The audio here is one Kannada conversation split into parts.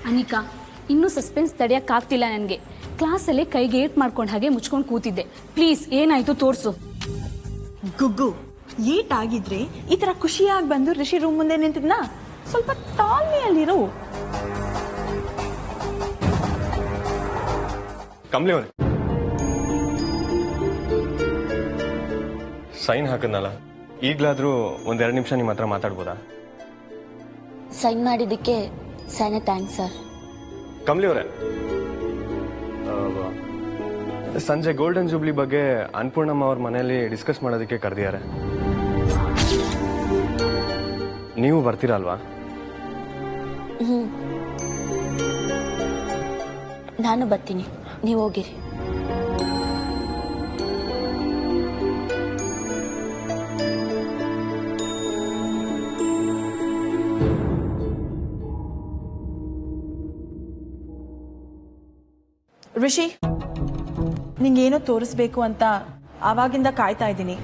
ಅನಿಕಾ, ಇನ್ನೂ ಸಸ್ಪೆನ್ಸ್ ತಡೆಯೋಕ್ಕಾಗ್ತಿಲ್ಲ ನನಗೆ. ಕ್ಲಾಸಲ್ಲೇ ಕೈಗೆ ಏಟ್ ಮಾಡ್ಕೊಂಡು ಹಾಗೆ ಮುಚ್ಕೊಂಡು ಕೂತಿದ್ದೆ. ಪ್ಲೀಸ್, ಏನಾಯ್ತು ತೋರಿಸು. ಗುಗ್ಗು, ಏಟ್ ಆಗಿದ್ರೆ ಈ ತರ ಖುಷಿಯಾಗಿ ಬಂದು ರಿಷಿ ರೂಮ್ ಮುಂದೆ ನಿಂತಿದ್ನ. ಸ್ವಲ್ಪ ತಾಳ್ಮೆಯಲ್ಲಿರು. ಕಮ್ಲಿ ಅವರೇ, ಸೈನ್ ಹಾಕದ್ನಲ್ಲ, ಈಗಲಾದ್ರೂ ಒಂದೆರಡು ನಿಮಿಷ ನಿಮ್ಮ ಹತ್ರ ಮಾತಾಡ್ಬೋದಾ? ಸೈನ್ ಮಾಡಿದ್ದಕ್ಕೆ ಸೈನ್ ಥ್ಯಾಂಕ್ಸ್ ಸರ್. ಕಮ್ಲಿ ಅವರೇ, ಸಂಜೆ ಗೋಲ್ಡನ್ ಜೂಬ್ಲಿ ಬಗ್ಗೆ ಅನ್ನಪೂರ್ಣಮ್ಮ ಅವ್ರ ಮನೆಯಲ್ಲಿ ಡಿಸ್ಕಸ್ ಮಾಡೋದಕ್ಕೆ ಕರೆದಿದ್ದಾರೆ. ನೀವು ಬರ್ತೀರಲ್ವಾ? ನಾನು ಬರ್ತೀನಿ, ನೀವು ಹೋಗಿರಿ. ರಿಷಿ, ನಿಂಗೇನೋ ತೋರಿಸ್ಬೇಕು ಅಂತ ಆವಾಗಿಂದ ಕಾಯ್ತಾ ಇದ್ದೀನಿ.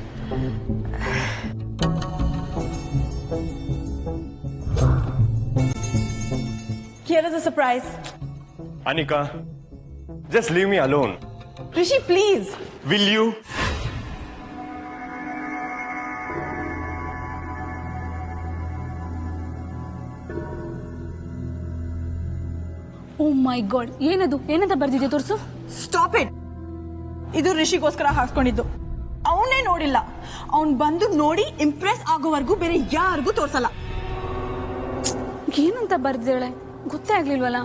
Here is a surprise. Anika, just leave me alone. Rishi, please. Will you? Oh my god, ಏನದು? ಏನಂತ ಬರ್ದಿದೆ ತೋರಿಸು. Stop it. ಇದು ರಿಷಿಗೋಸ್ಕರ ಹಾಕ್ಸ್ಕೊಂಡಿದ್ದು. ಅವನೇ ನೋಡಿಲ್ಲ. ಅವನ್ ಬಂದು ನೋಡಿ ಇಂಪ್ರೆಸ್ ಆಗೋವರೆಗೂ ಬೇರೆ ಯಾರಿಗೂ ತೋರ್ಸಲ್ಲ. ಏನಂತ ಬರ್ದಿದ್ದಾಳೆ ಗೊತ್ತೇ ಆಗ್ಲಿಲ್ವಲ್ಲ.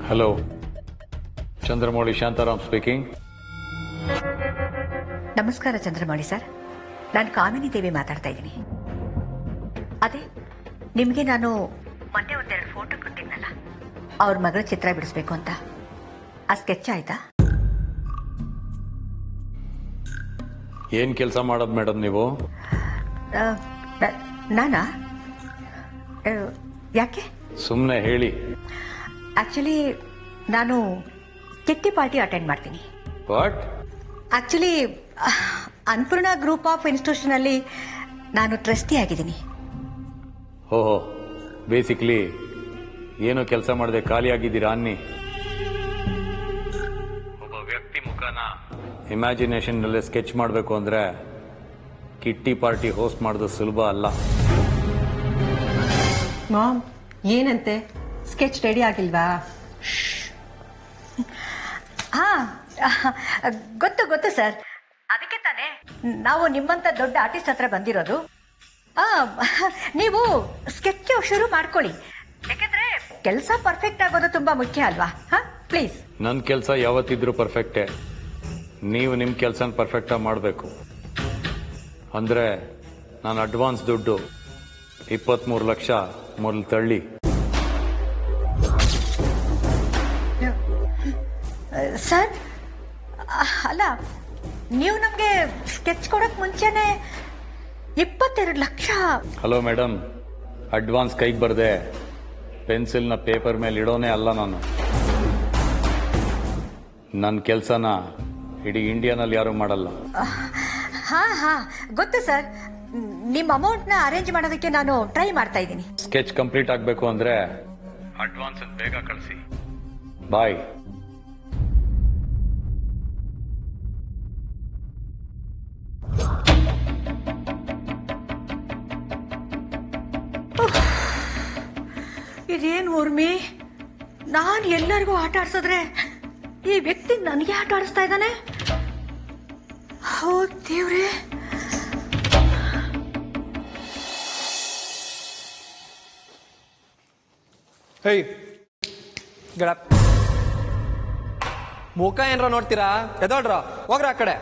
Hello, Chandramouli Shantaram speaking. ನಮಸ್ಕಾರ ಚಂದ್ರಮೌಳಿ ಸರ್, ನಾನು ಕಾಮಿನಿ ದೇವಿ ಮಾತಾಡ್ತಾ ಇದ್ದೀನಿ. ಅದೇ ನಿಮಗೆ ನಾನು ಮೊನ್ನೆ ಒಂದೆರಡು ಫೋಟೋ ಕೊಟ್ಟಿದ್ನಲ್ಲ, ಅವ್ರ ಮಗಳ ಚಿತ್ರ ಬಿಡಿಸ್ಬೇಕು ಅಂತ. ಆ ಸ್ಕೆಚ್ ಆಯ್ತಾ? ಏನ್ ಕೆಲಸ ಮಾಡೋದು ಮೇಡಮ್ ನೀವು? ನಾನಾ? ಯಾಕೆ? ಸುಮ್ಮನೆ ಹೇಳಿ. ಆಕ್ಚುಲಿ ನಾನು ಕಿಟ್ಟಿ ಪಾರ್ಟಿ ಅಟೆಂಡ್ ಮಾಡ್ತೀನಿ. What? Actually Annapurna group of institution ಅಲ್ಲಿ ನಾನು ಟ್ರಸ್ಟಿ ಆಗಿದ್ದೀನಿ. ಓಹೋ, ಬೇಸಿಕ್ಲಿ ಏನೋ ಕೆಲಸ ಮಾಡದೆ ಖಾಲಿ ಆಗಿದ್ದೀರಾ ಅನ್ನಿ. ಒಬ್ಬ ವ್ಯಕ್ತಿ ಮುಖನ ಇಮ್ಯಾಜಿನೇಷನ್ ನಲ್ಲೇ ಸ್ಕೆಚ್ ಮಾಡಬೇಕು ಅಂದ್ರೆ ಕಿಟ್ಟಿ ಪಾರ್ಟಿ ಹೋಸ್ಟ್ ಮಾಡೋದು ಸುಲಭ ಅಲ್ಲ. ಮಾಮ್, ಏನಂತೆ? ಸ್ಕೆಚ್ ರೆಡಿ ಆಗಿಲ್ವಾ? ಹಾ, ಗೊತ್ತು ಗೊತ್ತು ಸರ್. ಅದಕ್ಕೆ ತಾನೇ ನಾವು ನಿಮ್ಮಂತ ದೊಡ್ಡ ಆರ್ಟಿಸ್ಟ್ ಹತ್ರ ಬಂದಿರೋದು. ನೀವು ಸ್ಕೆಚ್ ಶುರು ಮಾಡ್ಕೊಳ್ಳಿ, ಯಾಕಂದ್ರೆ ಕೆಲಸ ಪರ್ಫೆಕ್ಟ್ ಆಗೋದು ತುಂಬಾ ಮುಖ್ಯ ಅಲ್ವಾ? ಪ್ಲೀಸ್. ನನ್ನ ಕೆಲಸ ಯಾವತ್ತಿದ್ರೂ ಪರ್ಫೆಕ್ಟೇ. ನೀವು ನಿಮ್ಮ ಕೆಲಸನ ಪರ್ಫೆಕ್ಟ್ ಆಗಿ ಮಾಡಬೇಕು. ಅಂದ್ರೆ ನಾನು ಅಡ್ವಾನ್ಸ್ ದುಡ್ಡು 23 ಲಕ್ಷ ಮೊದಲು ತಳ್ಳಿ. ಸರ್, ಅಲ್ಲ, ನೀವು ನಮಗೆ ಸ್ಕೆಚ್ ಕೊಡಕ್ ಮುಂಚೆನೆ 22 ಲಕ್ಷ. ಹಲೋ ಮೇಡಮ್, ಅಡ್ವಾನ್ಸ್ ಕೈಗೆ ಬರ್ದೆ ಪೆನ್ಸಿಲ್ನ ಪೇಪರ್ ಮೇಲೆ ಇಡೋನೇ ಅಲ್ಲ ನಾನು. ನನ್ನ ಕೆಲಸನ ಇಡೀ ಇಂಡಿಯಾನಲ್ಲಿ ಯಾರು ಮಾಡಲ್ಲ. ಹಾ, ಗೊತ್ತು ಸರ್. ನಿಮ್ಮ ಅಮೌಂಟ್ನ ಅರೇಂಜ್ ಮಾಡೋದಕ್ಕೆ ನಾನು ಟ್ರೈ ಮಾಡ್ತಾ ಇದ್ದೀನಿ. ಸ್ಕೆಚ್ ಕಂಪ್ಲೀಟ್ ಆಗಬೇಕು ಅಂದ್ರೆ ಅಡ್ವಾನ್ಸ್ ಬೇಗ ಕಳಿಸಿ. ಬಾಯ್. ಇದೇನು ಊರ್ಮಿ, ನಾನು ಎಲ್ಲರಿಗೂ ಆಟ ಆಡ್ಸಿದ್ರೆ ಈ ವ್ಯಕ್ತಿ ನನಗೆ ಆಟ ಆಡಿಸ್ತಾ ಇದ್ದಾನೆ. ಹೌದು ದೇವ್ರೆ. ಹೇ ಗೆಳಪ್, ಮುಖ ಏನ್ರ ನೋಡ್ತೀರಾ? ಎದೋಡ್ರ, ಹೋಗ್ರ ಆ ಕಡೆ.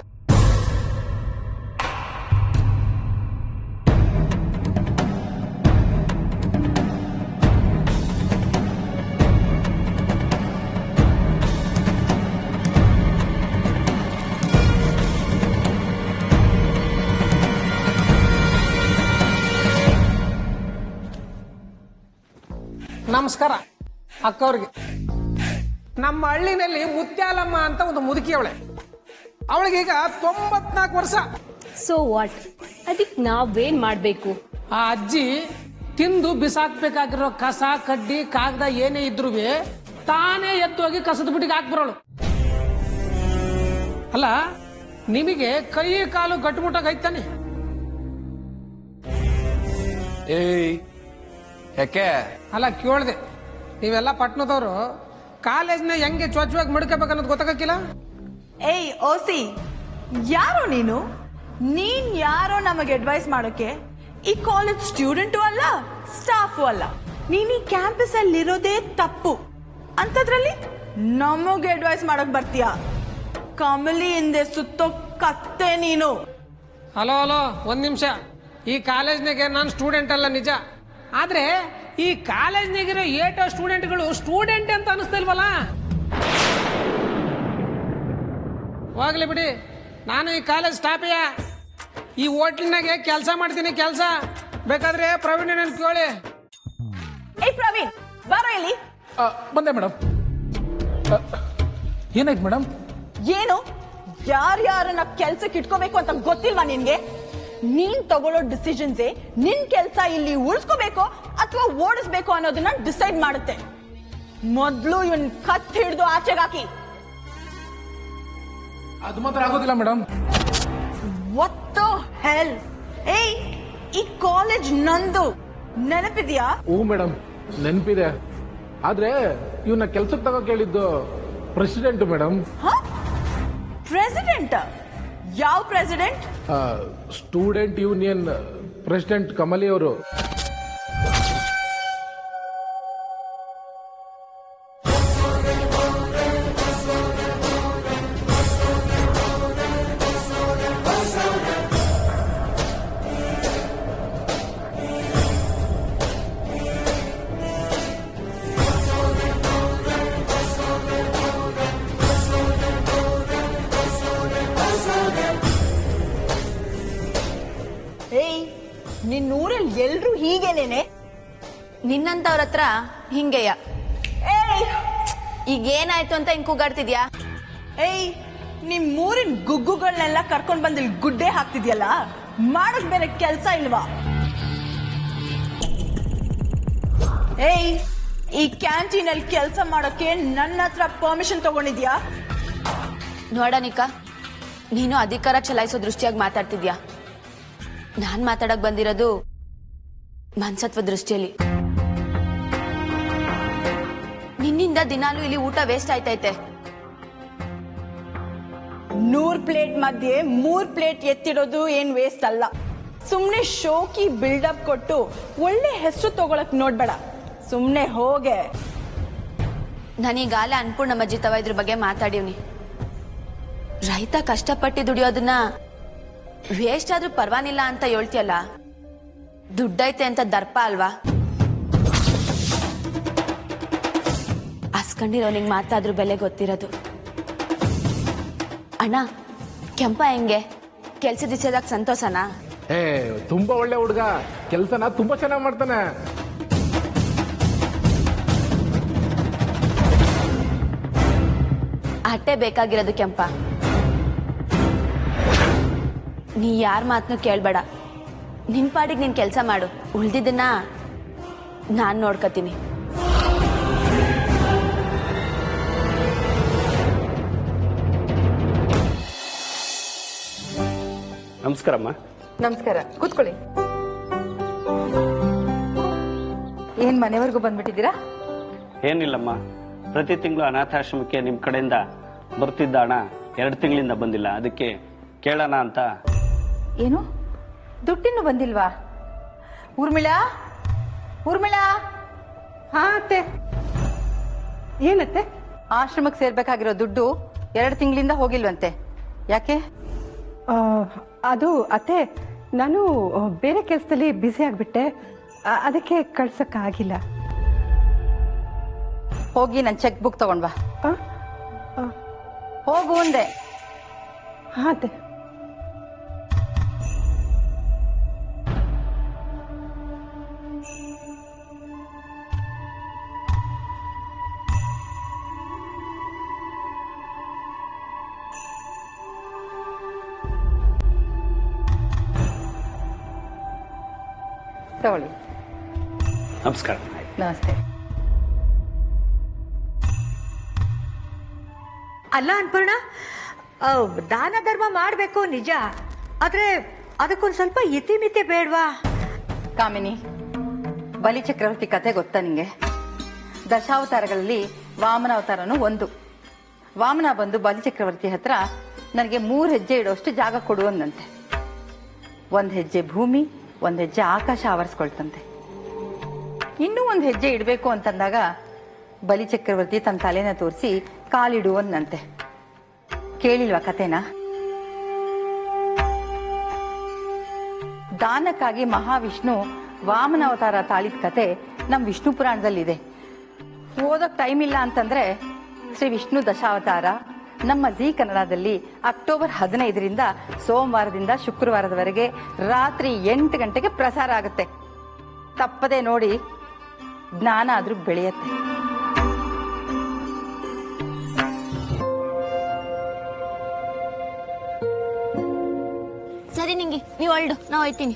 ನಮಸ್ಕಾರ ಅಕ್ಕವ್ರಿಗೆ. ನಮ್ಮ ಹಳ್ಳಿನಲ್ಲಿ ಮುತ್ಯಾಲಮ್ಮ ಅಂತ ಒಂದು ಮುದುಕಿ ಅವಳಿಗೀಗ 94 ವರ್ಷ. ಸೊ ವಾಟ್, ಅದಕ್ಕೆ ನಾವೇನ್ ಮಾಡ್ಬೇಕು? ಆ ಅಜ್ಜಿ ತಿಂದು ಬಿಸಾಕ್ಬೇಕಾಗಿರೋ ಕಸ ಕಡ್ಡಿ ಕಾಗದ ಏನೇ ಇದ್ರು ತಾನೇ ಎತ್ತೋಗಿ ಕಸದ ಬುಟ್ಟಿಗೆ ಹಾಕ್ಬರೋಳು. ಅಲ್ಲ, ನಿಮಗೆ ಕೈ ಕಾಲು ಗಟ್ಟುಮುಟ್ಟಾಗೈತಾನೆ? ಏಯ್ ಯಾಕೆ? ಅಲ್ಲ ಕೇಳ್ದೆ, ನೀವೆಲ್ಲ ಪಟ್ನದವರು ಕಾಲೇಜ್ನ ಹೆಂಗೆ ಚೊಚ್ಚವಾಗಿ ಮಡ್ಕೋಬೇಕನ್ನೋದು ಗೊತ್ತಾಗಕ್ಕಿಲ್ಲ. ಏಯ್ ಓಸಿ, ಯಾರೋ ನೀನ್ ಯಾರೋ ನಮಗೆ ಅಡ್ವೈಸ್ ಮಾಡೋಕೆ? ಈ ಕಾಲೇಜ್ ಸ್ಟೂಡೆಂಟು ಅಲ್ಲ, ಸ್ಟಾಫು ಅಲ್ಲ. ನೀನ್ ಈ ಕ್ಯಾಂಪಸ್ ಅಲ್ಲಿ ಇರೋದೇ ತಪ್ಪು ಅಂತದ್ರಲ್ಲಿ ನಮಗೆ ಅಡ್ವೈಸ್ ಮಾಡಕ್ ಬರ್ತೀಯ? ಕಮಲಿ ಹಿಂದೆ ಸುತ್ತೋ ಕತ್ತೆ ನೀನು. ಹಲೋ ಒಂದ್ ನಿಮಿಷ. ಈ ಕಾಲೇಜ್ನಾಗೆ ನಾನು ಸ್ಟೂಡೆಂಟ್ ಅಲ್ಲ ನಿಜ, ಆದ್ರೆ ಈ ಕಾಲೇಜ್ನಾಗಿರೋ ಏಟೋ ಸ್ಟೂಡೆಂಟ್ಗಳು ಸ್ಟೂಡೆಂಟ್ ಅಂತ ಅನಿಸ್ತಿಲ್ವಲ್ಲ? ಹೋಗ್ಲಿ ಬಿಡಿ, ನಾನು ಈ ಕಾಲೇಜ್ ಸ್ಟಾಫಿಯ. ಈ ಹೋಟ್ಲಿನಾಗೆ ಕೆಲಸ ಮಾಡ್ತೀನಿ. ಕೆಲಸ ಬೇಕಾದ್ರೆ ಪ್ರವೀಣ್ ಕೇಳಿ. ಏಯ್ ಪ್ರವೀಣ್, ಬಾರೋ ಇಲ್ಲಿ. ಬಂದೆ ಮೇಡಮ್. ಏನಾಯ್ತು ಮೇಡಮ್? ಏನು ಯಾರ್ಯಾರನ್ನ ಕೆಲ್ಸಕ್ಕೆ ಇಟ್ಕೋಬೇಕು ಅಂತ ಗೊತ್ತಿಲ್ವಾ ನಿನ್ಗೆ? ನೀನ್ ತಗೊಳ್ಳೋ ಡಿಸಿಷನ್ಸೇ ನಿನ್ ಕೆಲ್ಸ ಇಲ್ಲಿ ಉಳಿಸ್ಕೋಬೇಕು ಅಥವಾ ಓಡಿಸ್ಬೇಕು ಅನ್ನೋದನ್ನ ಡಿಸೈಡ್ ಮಾಡುತ್ತೆ. ಮೊದ್ಲು ಇವನ್ ಕತ್ ಹಿಡಿದು ಆಚೆಗಾಕಿ. ಅದು ಮಾತ್ರ ಆಗೋದಿಲ್ಲ ಮೇಡಮ್. What the hell? ಏಯ್, ಈ ಕಾಲೇಜ್ ನಂದು, ನೆನಪಿದ್ಯಾ? ಓ ಮೇಡಮ್, ನೆನಪಿದೆ. ಆದ್ರೆ ಇವನ್ನ ಕೆಲ್ಸಕ್ಕೆ ತಗೋ ಕೇಳಿದ್ದು ಪ್ರೆಸಿಡೆಂಟ್ ಮೇಡಮ್. ಪ್ರೆಸಿಡೆಂಟ್? ಯಾವ president? Student union president Kamali ಅವರು. ಏಯ್, ನಿನ್ನೂರಲ್ಲಿ ಎಲ್ರು ಹೀಗೇನೇನೆ? ನಿನ್ನಂತವ್ರ ಹತ್ರ ಹಿಂಗೆಯ. ಏಯ್, ಈಗ ಏನಾಯ್ತು ಅಂತ ಹಿಂಗ್ ಕೂಗಾಡ್ತಿದ್ಯಾ? ಏಯ್, ನಿಮ್ಮೂರಿನ ಗುಗ್ಗುಗಳನ್ನೆಲ್ಲ ಕರ್ಕೊಂಡ್ ಬಂದು ಇಲ್ಲಿ ಗುಡ್ಡೆ ಹಾಕ್ತಿದ್ಯಲ್ಲ, ಮಾಡಕ್ ಬೇರೆ ಕೆಲ್ಸ ಇಲ್ವಾ? ಏಯ್, ಈ ಕ್ಯಾಂಟೀನ್ ಅಲ್ಲಿ ಕೆಲಸ ಮಾಡೋಕೆ ನನ್ನ ಹತ್ರ ಪರ್ಮಿಷನ್ ತಗೊಂಡಿದ್ಯಾ? ನೋಡನಿಕ, ನೀನು ಅಧಿಕಾರ ಚಲಾಯಿಸೋ ದೃಷ್ಟಿಯಾಗಿ ಮಾತಾಡ್ತಿದ್ಯಾ. ನಾನ್ ಮಾತಾಡಕ್ ಬಂದಿರೋದು ಮನ್ಸತ್ವ ದೃಷ್ಟಿಯಲ್ಲಿ. ನಿನ್ನಿಂದ ದಿನಾಲೂ ಇಲ್ಲಿ ಊಟ ವೇಸ್ಟ್ ಆಯ್ತೈತೆ. 100 ಪ್ಲೇಟ್ ಮಧ್ಯೆ 3 ಪ್ಲೇಟ್ ಎತ್ತಿಡೋದು ಏನ್ ವೇಸ್ಟ್ ಅಲ್ಲ. ಸುಮ್ನೆ ಶೋಕಿ ಬಿಲ್ಡಪ್ ಕೊಟ್ಟು ಒಳ್ಳೆ ಹೆಸರು ತಗೊಳಕ್ ನೋಡ್ಬೇಡ. ಸುಮ್ನೆ ಹೋಗೆ. ನಾನೀಗಾಲ ಅನ್ಪೂರ್ಣಮಜ್ಜಿತವ ಇದ್ರ ಬಗ್ಗೆ ಮಾತಾಡಿವ್ನಿ. ರೈತ ಕಷ್ಟಪಟ್ಟು ದುಡಿಯೋದನ್ನ ವೇಸ್ಟ್ ಆದ್ರೂ ಪರ್ವಾನಿಲ್ಲ ಅಂತ ಹೇಳ್ತಿಯಲ್ಲ, ದುಡ್ಡೈತೆ ಅಂತ ದರ್ಪ ಅಲ್ವಾ? ಅಸ್ಕೊಂಡಿರೋನಿಗೆ ಮಾತಾದ್ರೂ ಬೆಲೆ ಗೊತ್ತಿರೋದು. ಅಣ್ಣ, ಕೆಂಪ ಹೆಂಗೆ? ಕೆಲ್ಸ ದಿಸದಾಗ ಸಂತೋಷನಾ? ತುಂಬಾ ಒಳ್ಳೆ ಹುಡುಗ, ಕೆಲ್ಸನ ತುಂಬಾ ಚೆನ್ನಾಗಿ ಮಾಡ್ತಾನೆ. ಅಟ್ಟೆ ಬೇಕಾಗಿರೋದು ಕೆಂಪ. ನೀ ಯಾರ ಮಾತನ್ನು ಕೇಳ್ಬೇಡ. ನಿನ್ ಪಾಡಿಗೆ ನೀನ್ ಕೆಲಸ ಮಾಡು. ಉಳ್ದಿದ್ದನ್ನ ನಾನ್ ನೋಡ್ಕತೀನಿ. ನಮಸ್ಕಾರಮ್ಮ. ನಮಸ್ಕಾರ, ಕೂತ್ಕೊಳ್ಳಿ. ಏನ್ ಮನೆವರೆಗೂ ಬಂದ್ಬಿಟ್ಟಿದ್ದೀರಾ? ಏನಿಲ್ಲಮ್ಮ, ಪ್ರತಿ ತಿಂಗಳು ಅನಾಥಾಶ್ರಮಕ್ಕೆ ನಿಮ್ಮ ಕಡೆಯಿಂದ ಬರ್ತಿದ್ದ ಹಣ 2 ತಿಂಗಳಿಂದ ಬಂದಿಲ್ಲ. ಅದಕ್ಕೆ ಕೇಳೋಣ ಅಂತ. ಏನು, ದುಡ್ಡಿನ್ನು ಬಂದಿಲ್ವಾ? ಊರ್ಮಿಳಾ, ಊರ್ಮಿಳಾ. ಹಾ ಅತ್ತೆ. ಏನತ್ತೆ? ಆಶ್ರಮಕ್ಕೆ ಸೇರ್ಬೇಕಾಗಿರೋ ದುಡ್ಡು 2 ತಿಂಗಳಿಂದ ಹೋಗಿಲ್ವಂತೆ. ಯಾಕೆ? ಅದು ಅತ್ತೆ, ನಾನು ಬೇರೆ ಕೆಲಸದಲ್ಲಿ ಬ್ಯುಸಿ ಆಗ್ಬಿಟ್ಟೆ, ಅದಕ್ಕೆ ಕಳ್ಸಕ್ಕಾಗಿಲ್ಲ. ಹೋಗಿ ನನ್ನ ಚೆಕ್ ಬುಕ್ ತಗೊಂಡ್ ಬಾ. ಹೋಗು ಅಂದೆ. ಹಾ ಅತ್ತೆ. ತಗೊಳ್ಳಿ. ನಮಸ್ಕಾರ. ನಮಸ್ತೆ. ಅಲ್ಲ ಅನ್ಪೂರ್ಣ, ದಾನ ಧರ್ಮ ಮಾಡಬೇಕು ನಿಜ, ಆದ್ರೆ ಅದಕ್ಕೊಂದು ಸ್ವಲ್ಪ ಇತಿಮಿತಿ ಬೇಡವಾ? ಕಾಮಿನಿ, ಬಲಿ ಚಕ್ರವರ್ತಿ ಕತೆ ಗೊತ್ತಾ ನಿಂಗೆ? ದಶಾವತಾರಗಳಲ್ಲಿ ವಾಮನ ಅವತಾರನೂ ಒಂದು. ವಾಮನ ಬಂದು ಬಲಿ ಚಕ್ರವರ್ತಿ ಹತ್ರ ನನಗೆ 3 ಹೆಜ್ಜೆ ಇಡೋಷ್ಟು ಜಾಗ ಕೊಡುವಂದಂತೆ. 1 ಹೆಜ್ಜೆ ಭೂಮಿ, 1 ಹೆಜ್ಜೆ ಆಕಾಶ ಆವರಿಸ್ಕೊಳ್ತಂತೆ. ಇನ್ನೂ 1 ಹೆಜ್ಜೆ ಇಡಬೇಕು ಅಂತಂದಾಗ ಬಲಿ ಚಕ್ರವರ್ತಿ ತನ್ನ ತಲೆನ ತೋರಿಸಿ ಕಾಲಿಡುವಂದಂತೆ. ಕೇಳಿಲ್ವಾ ಕತೆನ? ದಾನಕ್ಕಾಗಿ ಮಹಾವಿಷ್ಣು ವಾಮನ ಅವತಾರ ತಾಳಿದ ಕತೆ ನಮ್ಮ ವಿಷ್ಣು ಪುರಾಣದಲ್ಲಿದೆ. ಓದೋಕ್ ಟೈಮ್ ಇಲ್ಲ ಅಂತಂದ್ರೆ ಶ್ರೀ ವಿಷ್ಣು ದಶಾವತಾರ ನಮ್ಮ ಜಿ ಕನ್ನಡದಲ್ಲಿ ಅಕ್ಟೋಬರ್ 15ರಿಂದ ಸೋಮವಾರದಿಂದ ಶುಕ್ರವಾರದವರೆಗೆ ರಾತ್ರಿ 8 ಗಂಟೆಗೆ ಪ್ರಸಾರ ಆಗುತ್ತೆ. ತಪ್ಪದೆ ನೋಡಿ, ಜ್ಞಾನ ಆದ್ರೂ ಬೆಳೆಯತ್ತೆ. ಸರಿ ನಿಂಗೆ ನೀವು ಹೊರಡು, ನಾ ಹೋಯ್ತೀನಿ.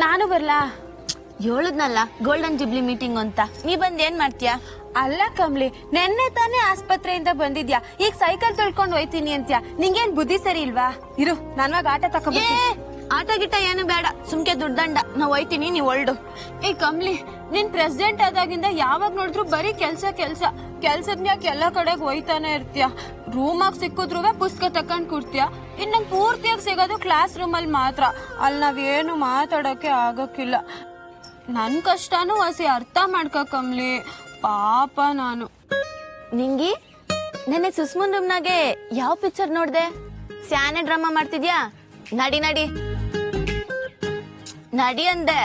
ನಾನು ಬರ್ಲಾ? ಹೇಳಿದ್ನಲ್ಲ ಗೋಲ್ಡನ್ ಜುಬ್ಲಿ ಮೀಟಿಂಗ್ ಅಂತ. ನೀ ಬಂದ್ ಏನ್ ಮಾಡ್ತೀಯಾ? ಅಲ್ಲ ಕಮ್ಲಿ, ನೆನ್ನೆ ತಾನೇ ಆಸ್ಪತ್ರೆಯಿಂದ ಬಂದಿದ್ಯಾ, ಈಗ ಸೈಕಲ್ ತೊಳ್ಕೊಂಡು ಹೋಯ್ತೀನಿ ಅಂತ್ಯಾ. ನಿಂಗೇನ್ ಬುದ್ಧಿ ಸರಿ ಇಲ್ವಾ? ಇರು, ನಾನ್ವಾಗ ಆಟ ತಕೊಂಡ್ಬರ್ತೀನಿ. ಆಟ ಗಿಟ ಏನು ಬೇಡ, ಸುಮ್ಕೆ ದುಡ್ಡಂಡ. ನಾ ಹೋಯ್ತೀನಿ, ನೀವ್ ಹೊರಡು. ಏ ಕಮ್ಲಿ, ನೀನ್ ಪ್ರೆಸಿಡೆಂಟ್ ಆದಾಗಿಂದ ಯಾವಾಗ ನೋಡಿದ್ರು ಬರೀ ಕೆಲ್ಸದ ಮ್ಯಾಕ್ ಎಲ್ಲ ಕಡೆಗೆ ಹೋಯ್ತಾನೆ ಇರ್ತೀಯ. ರೂಮಾಗ್ ಸಿಕ್ಕಿದ್ರು ಪುಸ್ತಕ ತಕೊಂಡ್ ಕೂರ್ತೀಯ. ಇನ್ ನಂಗೆ ಪೂರ್ತಿಯಾಗಿ ಸಿಗೋದು ಕ್ಲಾಸ್ ರೂಮಲ್ಲಿ ಮಾತ್ರ. ಅಲ್ಲಿ ನಾವೇನು ಮಾತಾಡೋಕೆ ಆಗೋಕ್ಕಿಲ್ಲ. ನನ್ ಕಷ್ಟನೂ ಹಸಿ ಅರ್ಥ ಮಾಡ್ಕ ಕಮ್ಲಿ, ಪಾಪ ನಾನು. ನಿಂಗಿ ನೆನ್ನೆ ಸುಸ್ಮುನ್ ರೂಮ್ನಾಗೆ ಯಾವ ಪಿಕ್ಚರ್ ನೋಡ್ದೆ? ಸ್ಯಾನೆ ಡ್ರಾಮಾ ಮಾಡ್ತಿದ್ಯಾ? ನಡಿ ನಡಿ ನಡಿ ಅಂದೆ.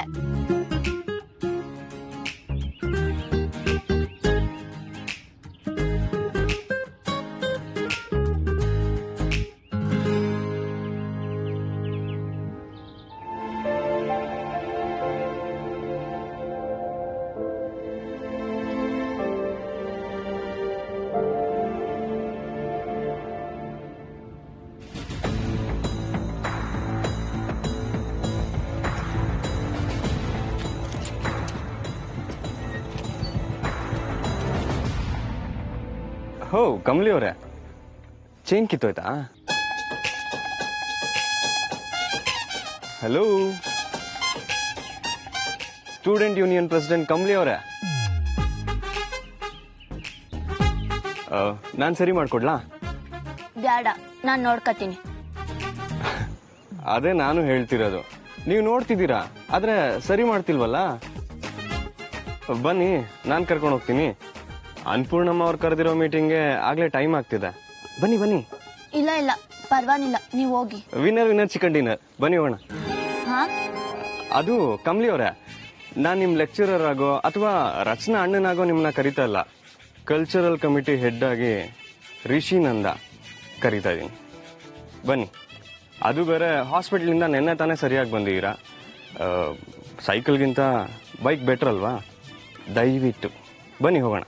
ಹೋ ಕಮಲಿ ಅವರೇ, ಚೈನ್ ಕಿತ್ತೋಯ್ತಾ? Hello, student union president Kamali ಅವರೇ, ನಾನು ಸರಿ ಮಾಡ್ಕೊಡ್ಲಾ? ಬ್ಯಾಡ, ನಾನ್ ನೋಡ್ಕತೀನಿ. ಅದೇ ನಾನು ಹೇಳ್ತಿರೋದು, ನೀವು ನೋಡ್ತಿದ್ದೀರಾ ಆದ್ರೆ ಸರಿ ಮಾಡ್ತಿಲ್ವಲ್ಲ. ಬನ್ನಿ, ನಾನು ಕರ್ಕೊಂಡು ಹೋಗ್ತೀನಿ. ಅನ್ಪೂರ್ಣಮ್ಮ ಅವ್ರು ಕರೆದಿರೋ ಮೀಟಿಂಗ್ಗೆ ಆಗ್ಲೇ ಟೈಮ್ ಆಗ್ತಿದೆ. ಬನ್ನಿ ಬನ್ನಿ. ಇಲ್ಲ ಇಲ್ಲ ಪರವಾಗಿಲ್ಲ, ನೀವ್ ಹೋಗಿ. ವಿನ್ನರ್ ಚಿಕನ್ ಡಿನ್ನರ್, ಬನ್ನಿ ಹೋಗೋಣ. ಅದು ಕಮಲಿ ಅವರೇ, ನಾನ್ ನಿಮ್ ಲೆಕ್ಚರರ್ ಆಗೋ ಅಥವಾ ರಚನಾ ಅಣ್ಣನಾಗೋ ನಿಮ್ನ ಕರಿತಾ ಇಲ್ಲ. ಕಲ್ಚರಲ್ ಕಮಿಟಿ ಹೆಡ್ ಆಗಿ ರಿಷಿನಂದ ಕರಿತಾ ಇದೀನಿ. ಬನ್ನಿ. ಅದು ಬೇರೆ ಹಾಸ್ಪಿಟ್ಲಿಂದ ನೆನ್ನೆ ತಾನೇ ಸರಿಯಾಗಿ ಬಂದಿದ್ದೀರಾ. ಸೈಕಲ್ಗಿಂತ ಬೈಕ್ ಬೆಟರ್ ಅಲ್ವಾ? ದಯವಿಟ್ಟು ಬನ್ನಿ ಹೋಗೋಣ.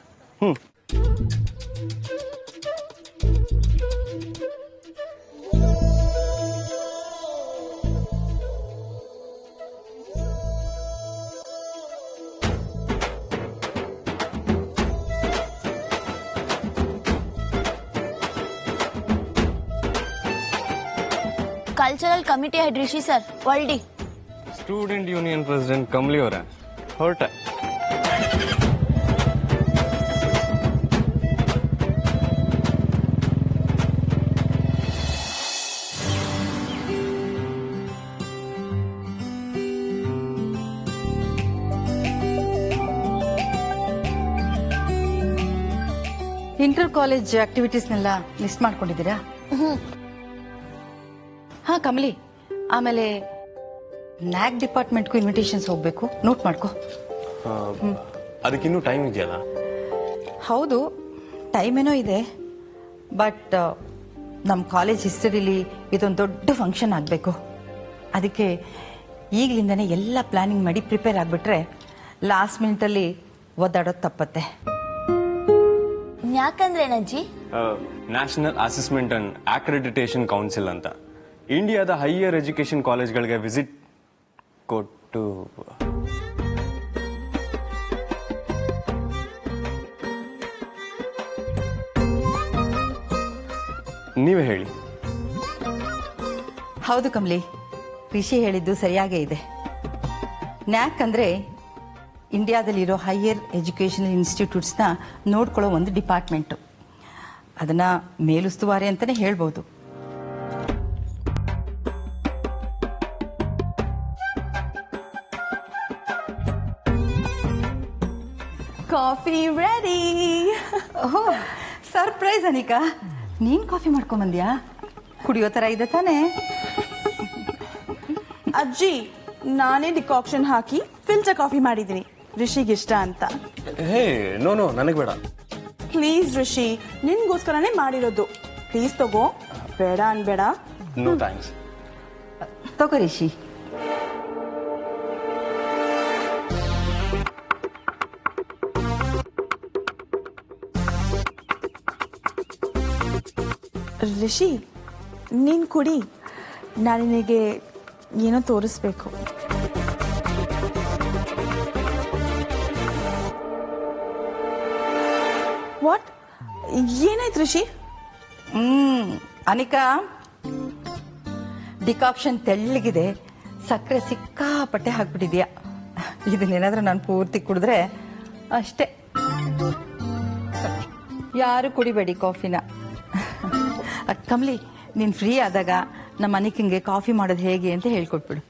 Cultural committee head Rishi sir, ಒಳ್ಡಿ. ಸ್ಟೂಡೆಂಟ್ ಯೂನಿಯನ್ ಪ್ರೆಸಿಡೆಂಟ್ ಕಮಲಿ ಅವರ ಹೊರಟ. ಇಂಟರ್ ಕಾಲೇಜ್ ಆಕ್ಟಿವಿಟೀಸ್ನೆಲ್ಲ ಲಿಸ್ಟ್ ಮಾಡ್ಕೊಂಡಿದ್ದೀರಾ? ಹಾ ಕಮಲಿ, ಆಮೇಲೆ ನ್ಯಾಕ್ ಡಿಪಾರ್ಟ್ಮೆಂಟ್ಗೂ ಇನ್ವಿಟೇಷನ್ಸ್ ಹೋಗ್ಬೇಕು, ನೋಟ್ ಮಾಡ್ಕೋ. ಅದಕ್ಕಿನ್ನೂ ಟೈಮ್ ಇದೆಯಲ್ಲ? ಹೌದು, ಟೈಮ್ ಏನೋ ಇದೆ, ಬಟ್ ನಮ್ಮ ಕಾಲೇಜ್ ಹಿಸ್ಟರಿಲಿ ಇದೊಂದು ದೊಡ್ಡ ಫಂಕ್ಷನ್ ಆಗಬೇಕು. ಅದಕ್ಕೆ ಈಗಲಿಂದನೇ ಎಲ್ಲ ಪ್ಲಾನಿಂಗ್ ಮಾಡಿ ಪ್ರಿಪೇರ್ ಆಗಿಬಿಟ್ರೆ ಲಾಸ್ಟ್ ಮಿನಿಟಲ್ಲಿ ಒದ್ದಾಡೋದು ತಪ್ಪತ್ತೆ. ಯಾಕಂದ್ರೆ ಏನಜ್ಜಿ? National Assessment and Accreditation Council ಅಂತ ಇಂಡಿಯಾದ ಹೈಯರ್ ಎಜುಕೇಶನ್ ಕಾಲೇಜ್ಗಳಿಗೆ ವಿಸಿಟ್ ಕೊಟ್ಟು ನೀವೇ ಹೇಳಿ. ಹೌದು ಕಮಲಿ, ರಿಷಿ ಹೇಳಿದ್ದು ಸರಿಯಾಗೇ ಇದೆ. ನ್ಯಾಕ್ ಅಂದರೆ ಇಂಡಿಯಾದಲ್ಲಿರೋ ಹೈಯರ್ ಎಜುಕೇಷನಲ್ ಇನ್ಸ್ಟಿಟ್ಯೂಟ್ಸ್ನ ನೋಡ್ಕೊಳ್ಳೋ ಒಂದು ಡಿಪಾರ್ಟ್ಮೆಂಟು. ಅದನ್ನು ಮೇಲುಸ್ತುವಾರಿ ಅಂತಲೇ ಹೇಳ್ಬೋದು. Coffee ready. ಓಹೋ, ಸರ್ಪ್ರೈಸ್ ಅನಿಕಾ, ನೀನು ಕಾಫಿ ಮಾಡ್ಕೊಂಬಂದ್ಯಾ? ಕುಡಿಯೋ ಥರ ಇದೆ ತಾನೇ? ಅಜ್ಜಿ, ನಾನೇ ಡಿಕಾಕ್ಷನ್ ಹಾಕಿ ಫಿಲ್ಟರ್ ಕಾಫಿ ಮಾಡಿದ್ದೀನಿ, ರಿಷಿಗೆ ಇಷ್ಟ ಅಂತ. ಹೇ ನೋ ನನಗೆ ಬೇಡ. ಪ್ಲೀಸ್ ರಿಷಿ, ನಿನ್ಗೋಸ್ಕರನೇ ಮಾಡಿರೋದು. ಪ್ಲೀಸ್ ತಗೋ, ಬೇಡ ಅನ್ಬೇಡ. No thanks. ತಗೋ ರಿಷಿ. ರಿಷಿ, ನೀನ್ ಕುಡಿ, ನಾನು ನಿನಗೆ ಏನೋ ತೋರಿಸ್ಬೇಕು. ವಾಟ್? ಏನಾಯ್ತು ರಿಷಿ? ಅನಿಕಾ, ಡಿಕಾಕ್ಷನ್ ತೆಳ್ಳಗಿದೆ, ಸಕ್ಕರೆ ಸಿಕ್ಕಾಪಟ್ಟೆ ಹಾಕ್ಬಿಟ್ಟಿದ್ಯಾ. ಇದನ್ನೇನಾದ್ರೂ ನಾನು ಪೂರ್ತಿ ಕುಡಿದ್ರೆ ಅಷ್ಟೇ. ಯಾರು ಕುಡಿಬೇಡಿ ಕಾಫಿನ. ಕಮಲಿ, ನೀನು ಫ್ರೀ ಆದಾಗ ನಮ್ಮ ಅನಿಕಂಗೆ ಕಾಫಿ ಮಾಡೋದು ಹೇಗೆ ಅಂತ ಹೇಳ್ಕೊಟ್ಬಿಡು.